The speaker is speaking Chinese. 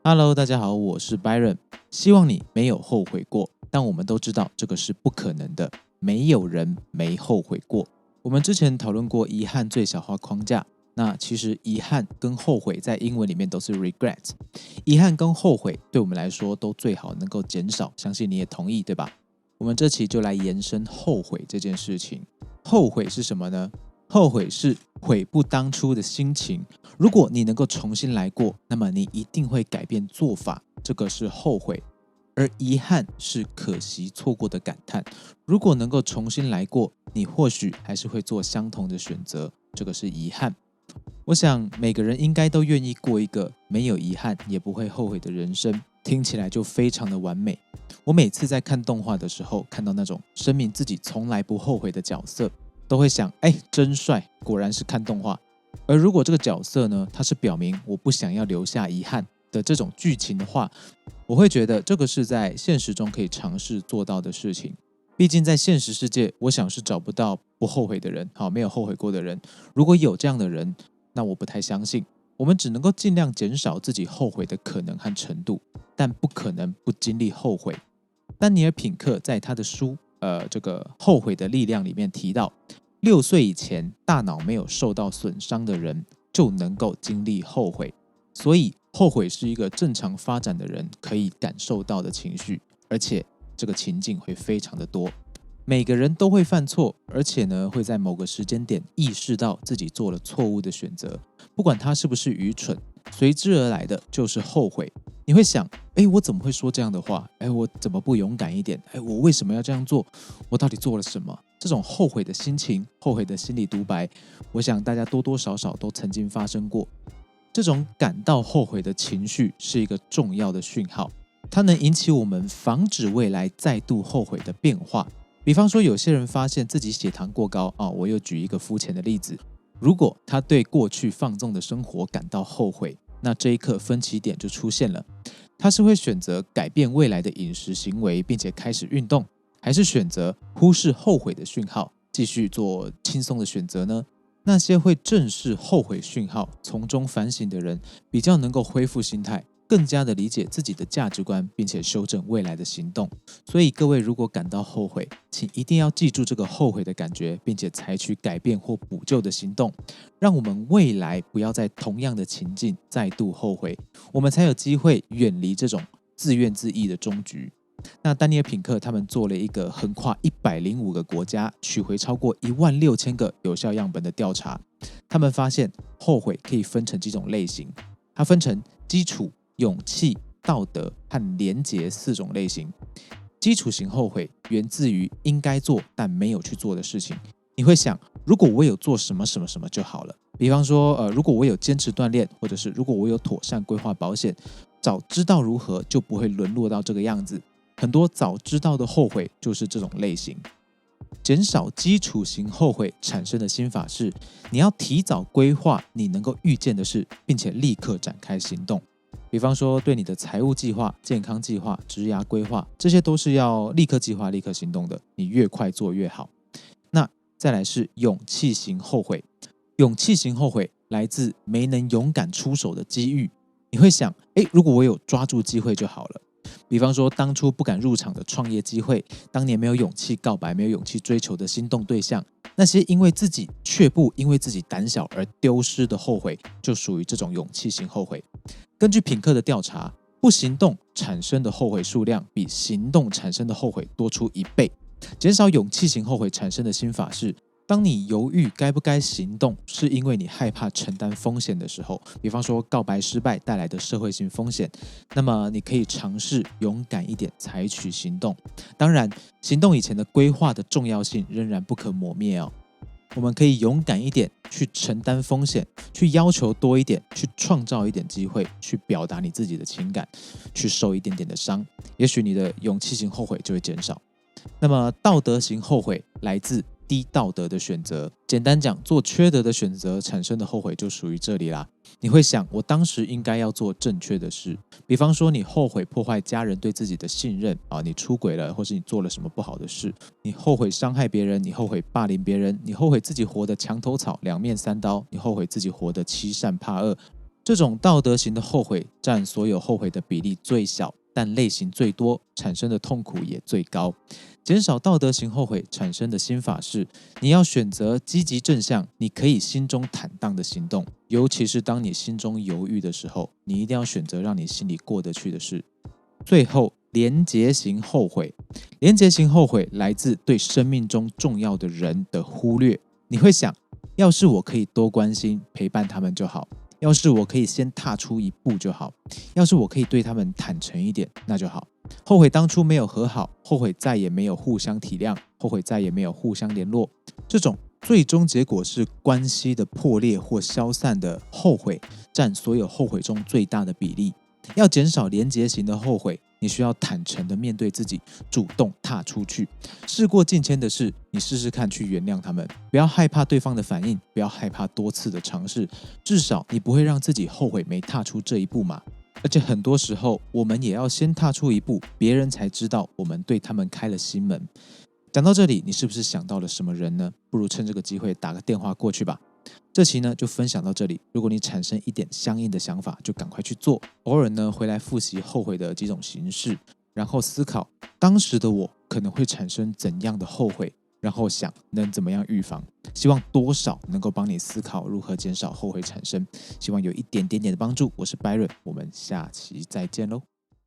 Hello，大家好，我是 Byron。希望你没有后悔过，但我们都知道这个是不可能的，没有人没后悔过。我们之前讨论过遗憾最小化框架，那其实遗憾跟后悔在英文里面都是 regret。遗憾跟后悔对我们来说都最好能够减少，相信你也同意，对吧？我们这期就来延伸后悔这件事情。后悔是什么呢？后悔是悔不当初的心情。如果你能够重新来过，那么你一定会改变做法，这个是后悔。而遗憾是可惜错过的感叹。如果能够重新来过，你或许还是会做相同的选择，这个是遗憾。我想每个人应该都愿意过一个没有遗憾也不会后悔的人生，听起来就非常的完美。我每次在看动画的时候，看到那种声明自己从来不后悔的角色，都会想，真帅，果然是看动画。而如果这个角色呢，他是表明我不想要留下遗憾的这种剧情的话，我会觉得这个是在现实中可以尝试做到的事情。毕竟在现实世界，我想是找不到不后悔的人，没有后悔过的人。如果有这样的人，那我不太相信。我们只能够尽量减少自己后悔的可能和程度，但不可能不经历后悔。丹尼尔·品克在他的书这个后悔的力量里面提到，6岁以前大脑没有受到损伤的人就能够经历后悔，所以后悔是一个正常发展的人可以感受到的情绪，而且这个情境会非常的多。每个人都会犯错，而且呢会在某个时间点意识到自己做了错误的选择，不管他是不是愚蠢，随之而来的就是后悔。你会想，我怎么会说这样的话？我怎么不勇敢一点？我为什么要这样做？我到底做了什么？这种后悔的心情，后悔的心理独白，我想大家多多少少都曾经发生过。这种感到后悔的情绪是一个重要的讯号，它能引起我们防止未来再度后悔的变化。比方说，有些人发现自己血糖过高我又举一个肤浅的例子，如果他对过去放纵的生活感到后悔，那这一刻分歧点就出现了。他是会选择改变未来的饮食行为，并且开始运动，还是选择忽视后悔的讯号，继续做轻松的选择呢？那些会正视后悔讯号，从中反省的人，比较能够恢复心态，更加的理解自己的价值观，并且修正未来的行动。所以各位如果感到后悔，请一定要记住这个后悔的感觉，并且采取改变或补救的行动，让我们未来不要在同样的情境再度后悔，我们才有机会远离这种自怨自艾的终局。那丹尼尔·品克他们做了一个横跨105个国家，取回超过16000个有效样本的调查。他们发现后悔可以分成几种类型，它分成基础、勇气、道德和廉洁4种类型。基础型后悔源自于应该做但没有去做的事情。你会想，如果我有做什么什么什么就好了。比方说，如果我有坚持锻炼，或者是如果我有妥善规划保险，早知道如何就不会沦落到这个样子。很多早知道的后悔就是这种类型。减少基础型后悔产生的心法是，你要提早规划你能够预见的事，并且立刻展开行动。比方说，对你的财务计划、健康计划、职涯规划，这些都是要立刻计划、立刻行动的。你越快做越好。那再来是勇气型后悔。勇气型后悔来自没能勇敢出手的机遇。你会想，如果我有抓住机会就好了。比方说，当初不敢入场的创业机会，当年没有勇气告白、没有勇气追求的心动对象，那些因为自己却步、因为自己胆小而丢失的后悔，就属于这种勇气型后悔。根据品克的调查，不行动产生的后悔数量比行动产生的后悔多出1倍。减少勇气型后悔产生的心法是，当你犹豫该不该行动，是因为你害怕承担风险的时候，比方说告白失败带来的社会性风险，那么你可以尝试勇敢一点采取行动。当然，行动以前的规划的重要性仍然不可磨灭哦。我们可以勇敢一点去承担风险，去要求多一点，去创造一点机会，去表达你自己的情感，去受一点点的伤，也许你的勇气型后悔就会减少。那么道德型后悔来自低道德的选择。简单讲，做缺德的选择产生的后悔就属于这里啦。你会想，我当时应该要做正确的事。比方说，你后悔破坏家人对自己的信任你出轨了，或是你做了什么不好的事，你后悔伤害别人，你后悔霸凌别人，你后悔自己活得墙头草、两面三刀，你后悔自己活得欺善怕恶。这种道德型的后悔占所有后悔的比例最小，但类型最多，产生的痛苦也最高。减少道德型后悔产生的心法是，你要选择积极正向，你可以心中坦荡的行动，尤其是当你心中犹豫的时候，你一定要选择让你心里过得去的事。最后，连结型后悔。连结型后悔来自对生命中重要的人的忽略。你会想，要是我可以多关心陪伴他们就好，要是我可以先踏出一步就好，要是我可以对他们坦诚一点，那就好。后悔当初没有和好，后悔再也没有互相体谅，后悔再也没有互相联络。这种最终结果是关系的破裂或消散的后悔，占所有后悔中最大的比例。要减少连结型的后悔，你需要坦诚的面对自己，主动踏出去。事过境迁的事，你试试看去原谅他们，不要害怕对方的反应，不要害怕多次的尝试，至少你不会让自己后悔没踏出这一步嘛。而且很多时候，我们也要先踏出一步，别人才知道我们对他们开了心门。讲到这里，你是不是想到了什么人呢？不如趁这个机会打个电话过去吧。这期呢就分享到这里，如果你产生一点相应的想法，就赶快去做。偶尔呢回来复习后悔的几种形式，然后思考当时的我可能会产生怎样的后悔，然后想能怎么样预防。希望多少能够帮你思考如何减少后悔产生，希望有一点点的帮助。我是 Byron， 我们下期再见喽。